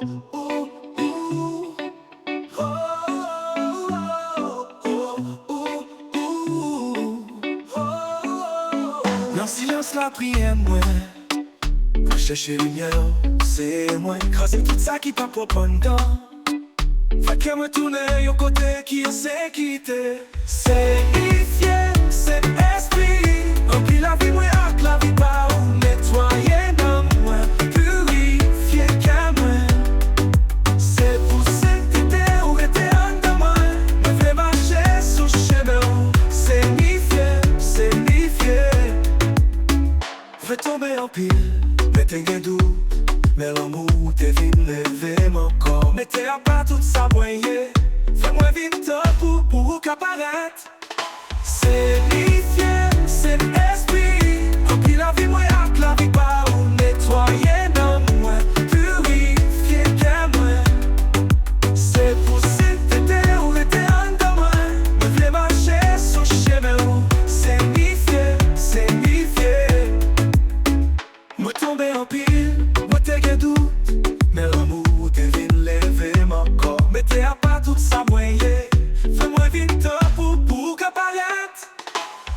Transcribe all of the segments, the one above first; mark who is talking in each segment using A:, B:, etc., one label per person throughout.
A: Dans silence la prière moi, pour chercher lumière, c'est moi. Craser tout ça qui pas pour prendre temps. Fait que me tourner au côté qui est sécurité. C'est ifié, c'est esprit. Rempli la vie moi avec la vie pas ou nettoyer dans moi. Purifier qu'à moi. C'est pour sainteté ou rester en de moi. Me fait marcher sur chemin. C'est nifié, c'est nifié. Fait tomber en pile, mais t'es doux. Mais l'amour t'es venu lever mon corps. Mais t'es à pas tout ça voyez. Fais-moi vite pour qu'apparaître. C'est nifié, c'est esprit. Rempli la vie moi avec la vie pas ou nettoyer dans moi. Purifier qu'à moi. C'est pour s'éteindre ou rester en de moi. Me faire marcher sur chemin. C'est nifié, c'est nifié. Me tomber en pile. T'es doux, mais l'amour t'es venu lever mon corps. Mais t'es à pas tout ça moyen. Fais-moi vite pour qu'apparaître.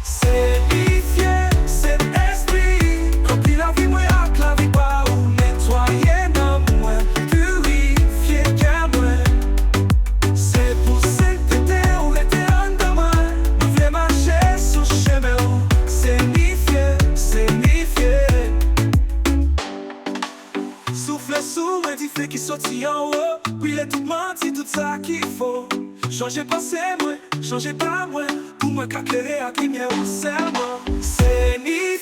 A: C'est nifié, c'est esprit. Rempli la vie moi avec la vie pas ou nettoyer dans moi. Purifier qu'à moi. C'est pour s'éteindre ou rester en de moi. Me faire marcher sur chemin. C'est nifié, c'est nifié. Souffle sous un fait qui sortit en haut. Puis les tout menti, tout ça qu'il faut. Changer pensée moi, changer pas moi. Pour me qu'éclairer à lumière au serment. C'est ni